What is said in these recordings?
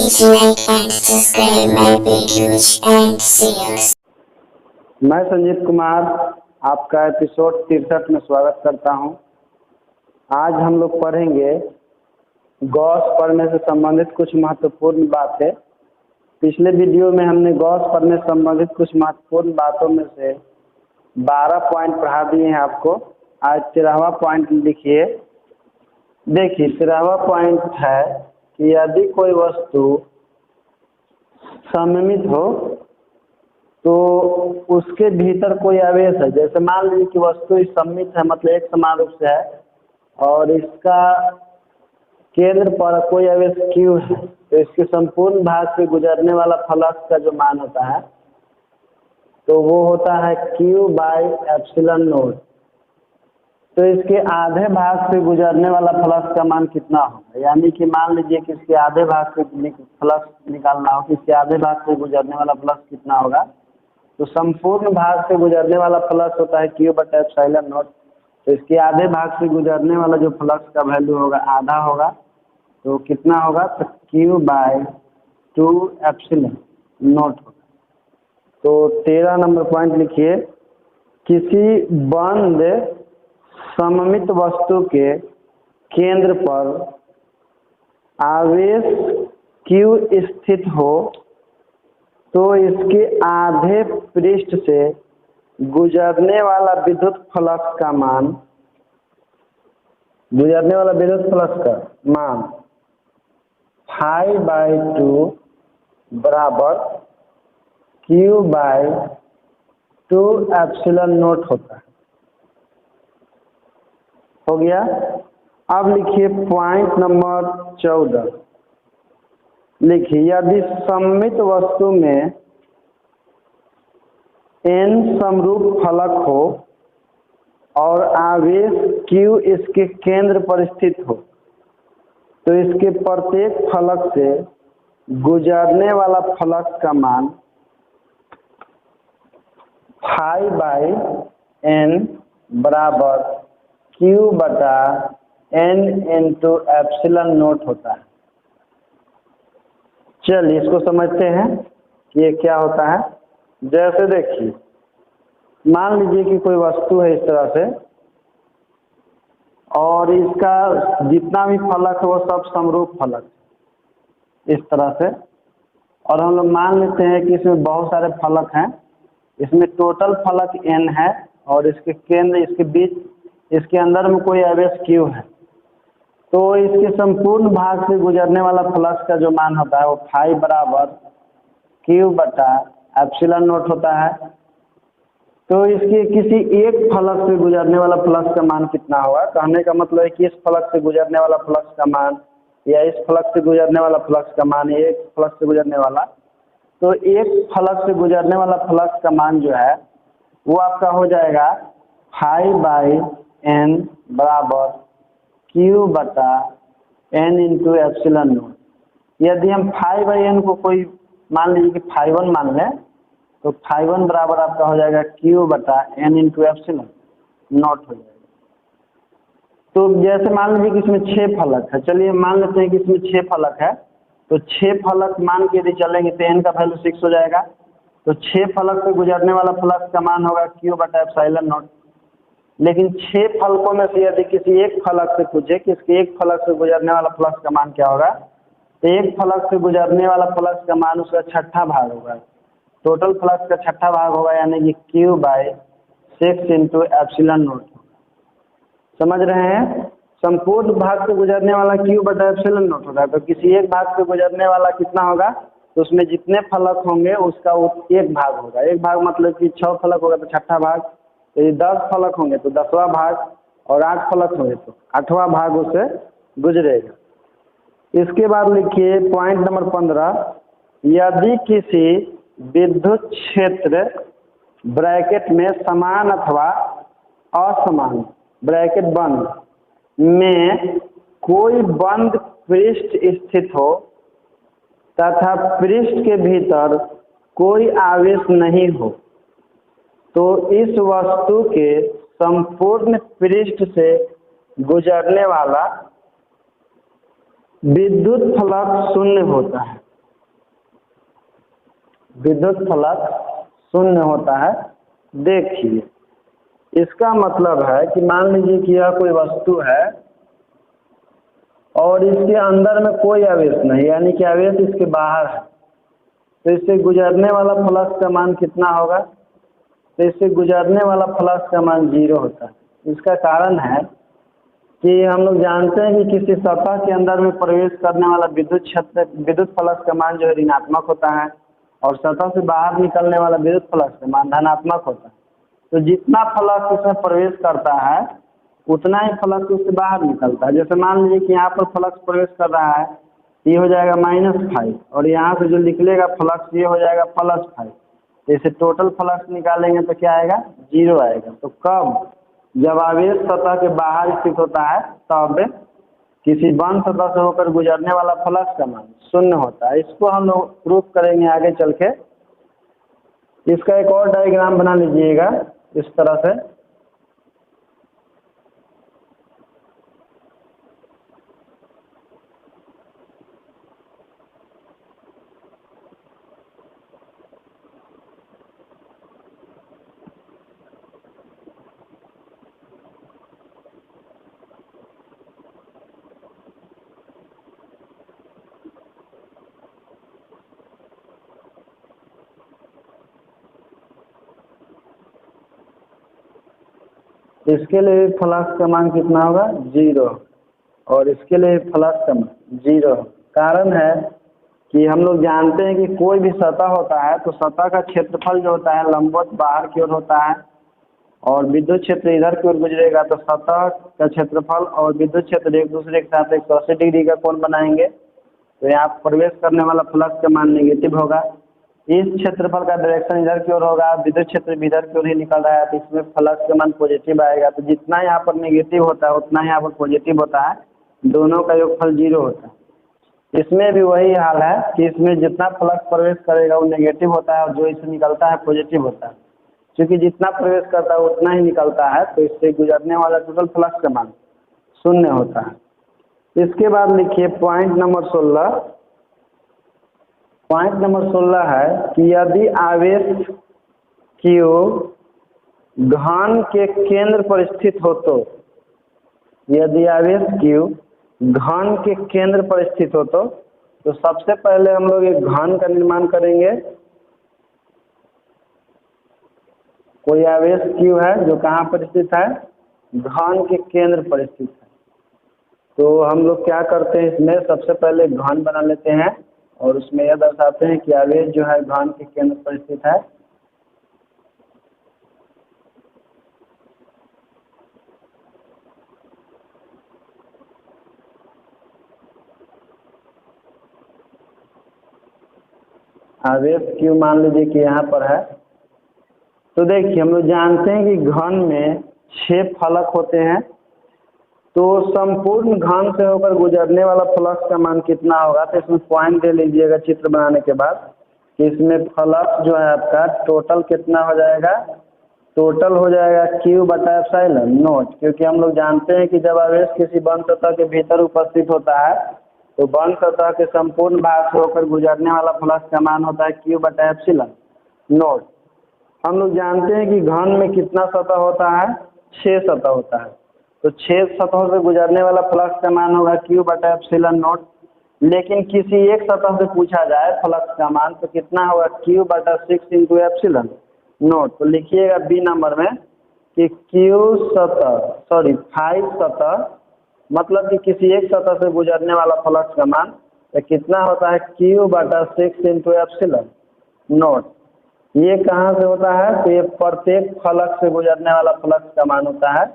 Please like and subscribe my videos and see us. मैं संजीत कुमार आपका episode 63 में स्वागत करता हूं। आज हम लोग पढ़ेंगे गॉस पढ़ने से संबंधित कुछ महत्वपूर्ण बातें। पिछले वीडियो में हमने गॉस पढ़ने से संबंधित कुछ महत्वपूर्ण बातों में से 12 पॉइंट पढ़ा दिए हैं आपको। आज 13वां पॉइंट लिखिए। देखिए 13वां पॉइंट है कि यदि कोई वस्तु सममित हो तो उसके भीतर कोई आवेश है। जैसे मान लीजिए कि वस्तु सममित है, मतलब एक समान रूप से है और इसका केंद्र पर कोई आवेश Q है, तो इसके संपूर्ण भाग से गुजरने वाला फ्लक्स का जो मान होता है तो वो होता है Q/ε0। तो इसके आधे भाग से गुजरने वाला फ्लक्स का मान कितना होगा, यानी कि मान लीजिए कि इसके आधे भाग से फ्लक्स निकालना हो कि इसके आधे भाग से गुजरने वाला फ्लक्स कितना होगा। तो संपूर्ण भाग से गुजरने वाला फ्लक्स होता है Q/ε0। तो इसके आधे भाग से गुजरने वाला जो फ्लक्स का वैल्यू होगा आधा होगा, तो कितना होगा, तो Q/2ε0 होगा। तो 13 नंबर पॉइंट लिखिए। किसी बंद सममित वस्तु के केंद्र पर आवेश Q स्थित हो तो इसके आधे पृष्ठ से गुजरने वाला विद्युत फ्लक्स का मान Φ/2 बराबर Q/2ε0 होता है। हो गया। अब लिखिए पॉइंट नंबर 14। लिखिए यदि सममित वस्तु में n समरूप फलक हो और आवेश Q इसके केंद्र पर स्थित हो तो इसके प्रत्येक फलक से गुजरने वाला फ्लक्स का मान Φ/n बराबर Q/n/ε0 होता है। चलिए इसको समझते हैं कि ये क्या होता है। जैसे देखिए मान लीजिए कि कोई वस्तु है इस तरह से और इसका जितना भी फलक है वो सब समरूप फलक इस तरह से, और हम लोग मान लेते हैं कि इसमें बहुत सारे फलक हैं। इसमें टोटल फलक n है और इसके केंद्र इसके बीच इसके अंदर में कोई आवेश Q है। तो इसके संपूर्ण भाग से गुजरने वाला फ्लक्स का जो मान होता है वो Φ/Q/ε0 होता है। तो इसके किसी एक फलक से गुजरने वाला फ्लक्स का मान कितना होगा। कहने का मतलब है कि इस फलक से गुजरने वाला फ्लक्स का मान या इस फलक से गुजरने वाला फ्लक्स का मान, एक फलक से गुजरने वाला, तो एक फलक से गुजरने वाला फ्लक्स का मान जो है वो आपका हो जाएगा Φ/n बराबर Q/n/ε0। यदि हम Φ/n को कोई मान लीजिए कि Φ1 मान लें तो Φ1 बराबर आपका हो जाएगा Q/n/ε0 हो जाएगा। तो जैसे मान लीजिए कि इसमें 6 फलक है। चलिए मान लेते हैं कि इसमें 6 फलक है, तो 6 फलक मान के यदि चलेंगे तो n का वैल्यू 6 हो जाएगा। तो 6 फलक से गुजरने वाला फ्लक्स का मान होगा Q/ε0। लेकिन 6 फलकों में से यदि किसी एक फलक से पूछे कि इसके एक फलक से गुजरने वाला फ्लक्स का मान क्या होगा, तो एक फलक से गुजरने वाला फ्लक्स का मान उसका छठा भाग होगा। टोटल फ्लक्स का छठा भाग होगा, यानी कि Q/6 × समझ रहे हैं। संपूर्ण भाग से गुजरने वाला Q/ε0 होगा। तो किसी एक भाग से गुजरने वाला कितना होगा, तो उसमें जितने फलक होंगे उसका एक भाग होगा। एक भाग मतलब कि 6 फलक होगा तो छठा भाग, तो ये 10 फलक होंगे तो 10वां भाग, और 8 फलक होंगे तो 8वां भाग उसे गुजरेगा। इसके बाद लिखिए पॉइंट नंबर 15। यदि किसी विद्युत क्षेत्र ब्रैकेट में समान अथवा असमान ब्रैकेट बंद में कोई बंद पृष्ठ स्थित हो तथा पृष्ठ के भीतर कोई आवेश नहीं हो तो इस वस्तु के संपूर्ण पृष्ठ से गुजरने वाला विद्युत फ्लक्स शून्य होता है। विद्युत फलक शून्य होता है। देखिए, इसका मतलब है कि मान लीजिए कि यह कोई वस्तु है और इसके अंदर में कोई आवेश नहीं, यानी कि आवेश इसके बाहर है, तो इससे गुजरने वाला फ्लक्स का मान कितना होगा? तो इससे गुजरने वाला फ्लक्स का मान 0 होता है। इसका कारण है कि हम लोग जानते हैं कि किसी सतह के अंदर में प्रवेश करने वाला विद्युत फ्लक्स का मान जो है ऋणात्मक होता है और सतह से बाहर निकलने वाला विद्युत फ्लक्स का मान धनात्मक होता है। तो जितना फ्लक्स इसमें प्रवेश करता है उतना ही फ्लक्स उससे बाहर निकलता है। जैसे मान लीजिए कि यहाँ पर फ्लक्स प्रवेश कर रहा है, ये हो जाएगा -5 और यहाँ से जो निकलेगा फ्लक्स ये हो जाएगा +5। जैसे टोटल फ्लक्स निकालेंगे तो क्या आएगा? 0 आएगा। तो कब? जब आवेश सतह के बाहर स्थित होता है तब किसी बंद सतह से होकर गुजरने वाला फ्लक्स का मान 0 होता है। इसको हम लोग प्रूफ करेंगे आगे चल के। इसका एक और डायग्राम बना लीजिएगा इस तरह से। इसके लिए फ्लक्स का मान कितना होगा? 0। और इसके लिए फ्लक्स का मान 0। कारण है कि हम लोग जानते हैं कि कोई भी सतह होता है तो सतह का क्षेत्रफल जो होता है लंबवत बाहर की ओर होता है और विद्युत क्षेत्र इधर की ओर गुजरेगा तो सतह का क्षेत्रफल और विद्युत क्षेत्र एक दूसरे के साथ 180 डिग्री का कोण बनाएंगे। तो यहाँ प्रवेश करने वाला फ्लक्स का मान नेगेटिव होगा। इस क्षेत्रफल का डायरेक्शन इधर की ओर होगा, विद्युत क्षेत्र भी इधर की ओर ही निकल रहा है, तो इसमें फ्लक्स का मान पॉजिटिव आएगा। तो जितना यहाँ पर नेगेटिव होता है उतना यहाँ पर पॉजिटिव होता है, दोनों का योगफल 0 होता है। इसमें भी वही हाल है कि इसमें जितना फ्लक्स प्रवेश करेगा वो नेगेटिव होता है और जो इससे निकलता है पॉजिटिव होता है। क्योंकि जितना प्रवेश करता है उतना ही निकलता है, तो इससे गुजरने वाला टोटल फ्लक्स का मान 0 होता है। इसके बाद लिखिए पॉइंट नंबर 16। पॉइंट नंबर 16 है कि यदि आवेश Q घन के केंद्र पर स्थित हो तो, यदि आवेश Q घन के केंद्र पर स्थित हो तो सबसे पहले हम लोग एक घन का निर्माण करेंगे। कोई आवेश Q है जो कहाँ पर स्थित है? घन के केंद्र पर स्थित है। तो हम लोग क्या करते हैं, इसमें सबसे पहले घन बना लेते हैं और उसमें यह दर्शाते हैं कि आवेश जो है घन के केंद्र पर स्थित है। आवेश Q मान लीजिए कि यहाँ पर है। तो देखिए, हम लोग जानते हैं कि घन में 6 फलक होते हैं, तो संपूर्ण घन से होकर गुजरने वाला फ्लक्स का मान कितना होगा? तो इसमें पॉइंट दे लीजिएगा चित्र बनाने के बाद कि इसमें फ्लक्स जो है आपका टोटल कितना हो जाएगा? टोटल हो जाएगा Q/ε0, क्योंकि हम लोग जानते हैं कि जब आवेश किसी बंद सतह के भीतर उपस्थित होता है तो बंद सतह के संपूर्ण भाग से होकर गुजरने वाला फ्लक्स का मान होता है Q/ε0। हम लोग जानते हैं कि घन में कितना सतह होता है? 6 सतह होता है, तो 6 सतहों से गुजरने वाला फ्लक्स का मान होगा Q/ε0। लेकिन किसी एक सतह से पूछा जाए फ्लक्स का मान तो कितना होगा? Q/6 × ε0। तो लिखिएगा बी नंबर में कि फाइव सतह, मतलब कि किसी एक सतह से गुजरने वाला फ्लक्स का मान तो कितना होता है? Q/6 × ε0। ये कहाँ से होता है? तो ये प्रत्येक फलक से गुजरने वाला फ्लक्स का मान होता है।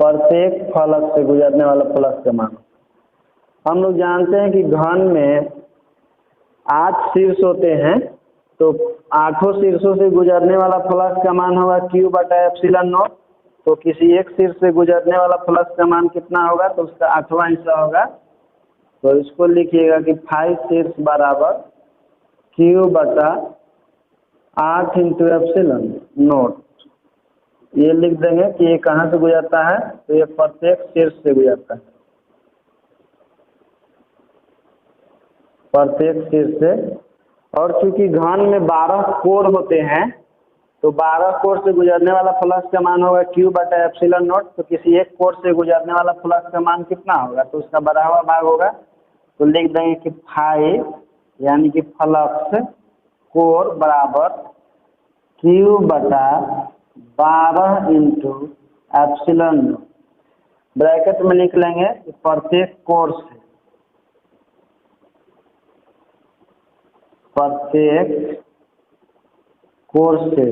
प्रत्येक फलक से गुजरने वाला फ्लक्स का मान। हम लोग जानते हैं कि घन में 8 शीर्ष होते हैं, तो 8 शीर्षों से गुजरने वाला फ्लक्स का मान होगा Q/ε0। तो किसी एक शीर्ष से गुजरने वाला फ्लक्स का मान कितना होगा? तो उसका 8वां हिस्सा होगा। तो इसको लिखिएगा कि 5 शीर्ष बराबर Q/8 × ε0। ये लिख देंगे कि ये कहाँ से गुजरता है? तो ये प्रत्येक शीर्ष से गुजरता है। प्रत्येक शीर्ष से। और चूंकि घन में 12 कोर होते हैं तो 12 कोर से गुजरने वाला फ्लक्स का मान होगा Q बटा एप्सिलॉन नॉट। तो किसी एक कोर से गुजरने वाला फ्लक्स का मान कितना होगा, तो उसका बढ़ा हुआ भाग होगा। तो लिख देंगे कि फाई यानी कि फ्लक्स कोर बराबर Q बटा 12 इंटू एप्सिलॉन नॉट। ब्रैकेट में लिख लेंगे कि प्रत्येक कोर से, प्रत्येक कोर से।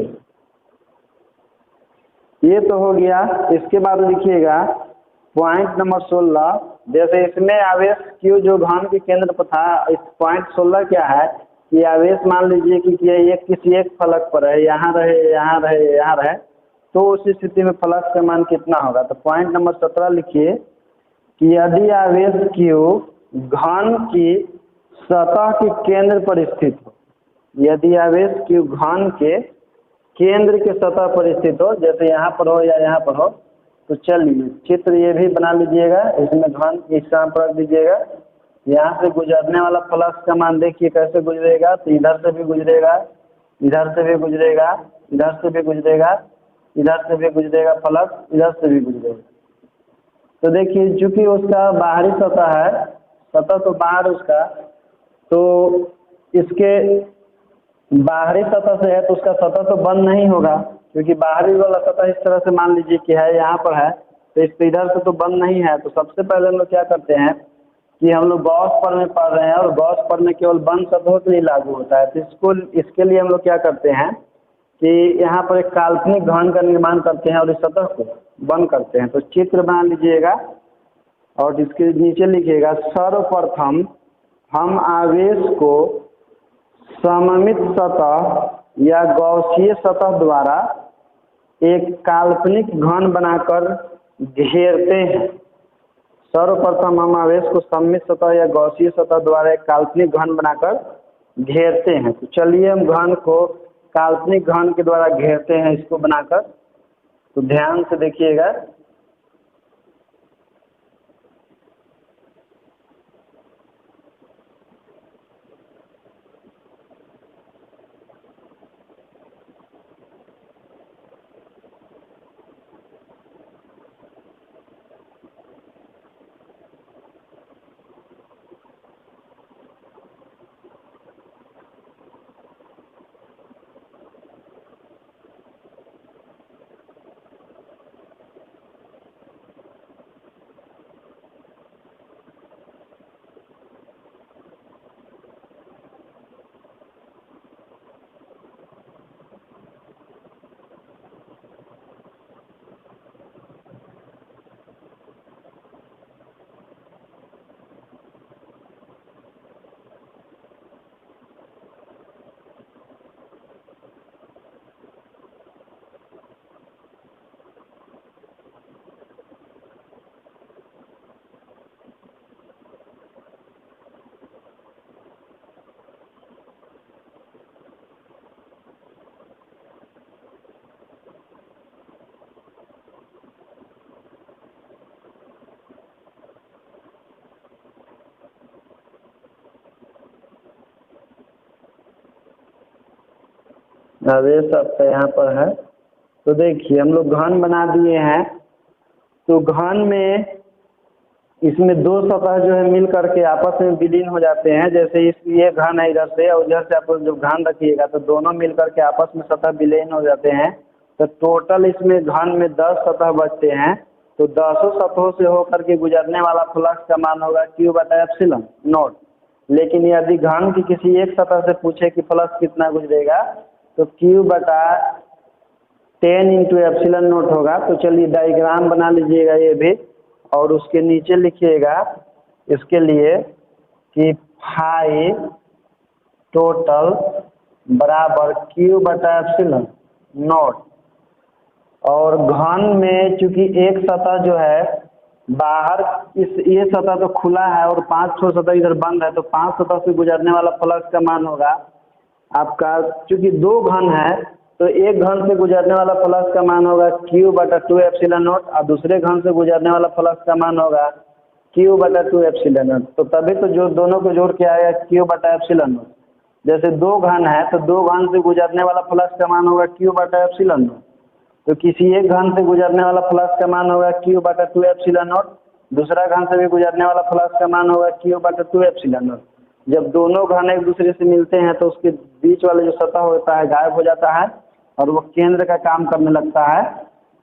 ये तो हो गया। इसके बाद लिखिएगा पॉइंट नंबर 16। जैसे इसमें आवेश Q जो घन के केंद्र पर था, इस पॉइंट 16 क्या है कि आवेश मान लीजिए कि ये किसी एक फलक पर है, यहाँ रहे, यहाँ रहे, यहाँ रहे, तो उस स्थिति में फ्लक्स का मान कितना होगा। तो पॉइंट नंबर 17 लिखिए कि यदि आवेश Q घन की सतह के केंद्र पर स्थित हो, यदि आवेश Q घन के केंद्र के सतह पर स्थित हो, जैसे यहाँ पर हो या यहाँ पर हो, तो चलिए चित्र ये भी बना लीजिएगा। इसमें घन इस स्थान पर रख दीजिएगा। यहाँ से गुजरने वाला फ्लक्स का मान देखिए कैसे गुजरेगा। तो इधर से भी गुजरेगा, इधर से भी गुजरेगा, इधर से भी गुजरेगा, इधर से भी गुजरेगा फ्लक्स, इधर से भी गुजरेगा। तो देखिए चूंकि उसका बाहरी सतह है, सतह तो बाहर उसका, तो इसके बाहरी सतह से है तो उसका सतह तो बंद नहीं होगा, क्योंकि बाहरी वाला सतह इस तरह से मान लीजिए कि है, यहाँ पर है, तो इस इधर से तो बंद नहीं है। तो सबसे पहले हम लोग क्या करते हैं कि हम लोग गॉस पर में पढ़ रहे हैं और गॉस पर में केवल बंद सतहों के लिए लागू होता है। तो इसके लिए हम लोग क्या करते हैं कि यहाँ पर एक काल्पनिक घन का निर्माण करते हैं और इस सतह को बंद करते हैं। तो चित्र बना लीजिएगा और इसके नीचे लिखिएगा सर्वप्रथम हम आवेश को सममित सतह या गौसीय सतह द्वारा एक काल्पनिक घन बनाकर घेरते हैं। सर्वप्रथम हम आवेश को सममित सतह या गौसीय सतह द्वारा एक काल्पनिक घन बनाकर घेरते हैं। तो चलिए हम घन को काल्पनिक घन के द्वारा घेरते हैं, इसको बनाकर। तो ध्यान से देखिएगा। आवेश आपका यहाँ पर है। तो देखिए हम लोग घन बना दिए हैं। तो घन में इसमें दो सतह जो है मिल करके आपस में विलीन हो जाते हैं। जैसे ये घन है इधर से और उधर से, आप जब घन रखिएगा तो दोनों मिल करके आपस में सतह विलीन हो जाते हैं। तो टोटल इसमें घन में 10 सतह बचते हैं। तो 10 सतहों से होकर के गुजरने वाला फ्लक्स का मान होगा Q बटा एप्सिलॉन नॉट। लेकिन यदि घन की किसी एक सतह से पूछे कि फ्लक्स कितना गुजरेगा, तो Q बटा 10 इंटू एप्सिलॉन नॉट होगा। तो चलिए डायग्राम बना लीजिएगा ये भी, और उसके नीचे लिखिएगा इसके लिए कि फाई टोटल बराबर Q बटा एप्सिलॉन नॉट। और घन में चूंकि एक सतह जो है बाहर, ये सतह तो खुला है और 5 सतह इधर बंद है, तो 5 सतह से गुजरने वाला फ्लक्स का मान होगा आपका, चूंकि 2 घन है तो एक घन से गुजरने वाला फ्लक्स का मान होगा Q बटा 2 एप्सिलॉन नॉट और दूसरे घन से गुजरने वाला फ्लक्स का मान होगा क्यू बटा 2 एप्सिलॉन नॉट। तो तभी तो जो दोनों को जोड़ के आएगा क्यू बटा एप्सिलॉन नॉट। जैसे दो घन है तो दो घन से गुजरने वाला फ्लक्स का मान होगा क्यू बटा एप्सिलॉन नॉट। तो किसी एक घन से गुजरने वाला फ्लक्स का मान होगा क्यू बटा 2 एप्सिलॉन नॉट, दूसरा घन से भी गुजरने वाला फ्लक्स का मान होगा क्यू बटा 2 एप्सिलॉन नॉट। जब दोनों घन एक दूसरे से मिलते हैं तो उसके बीच वाला जो सतह होता है गायब हो जाता है और वो केंद्र का काम करने लगता है,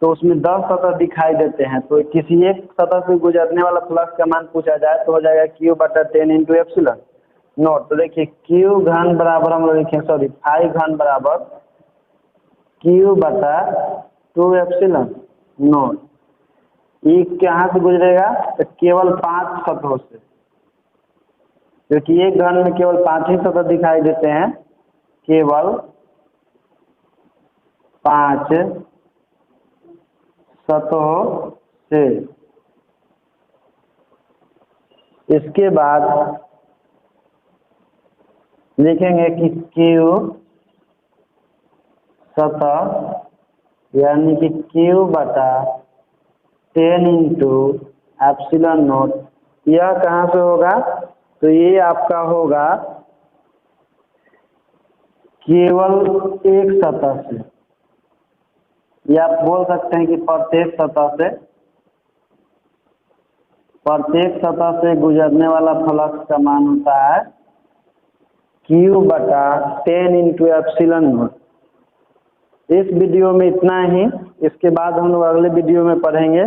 तो उसमें 10 सतह दिखाई देते हैं। तो किसी एक सतह से गुजरने वाला फ्लक्स का मान पूछा जाए तो हो जाएगा क्यू बटा 10 इंटू एप्सिलॉन नॉट। तो देखिए क्यू घन बराबर हम लोग लिखें, सॉरी फाई घन बराबर क्यू बटा 2 एप्सिलॉन नॉट। ये कहाँ से गुजरेगा तो केवल 5 सतहों से, क्योंकि एक घन में केवल 5 ही सतह दिखाई देते हैं, केवल 5 सतहों से। इसके बाद लिखेंगे कि क्यू सतह यानी कि क्यू बटा 10 इंटू एप्सिलॉन नॉट। यह कहाँ से होगा तो ये आपका होगा केवल एक सतह से, या आप बोल सकते हैं कि प्रत्येक सतह से गुजरने वाला फ्लक्स का मान होता है क्यू बटा 10 इंटू एप्सिलॉन नॉट। इस वीडियो में इतना ही। इसके बाद हम लोग अगले वीडियो में पढ़ेंगे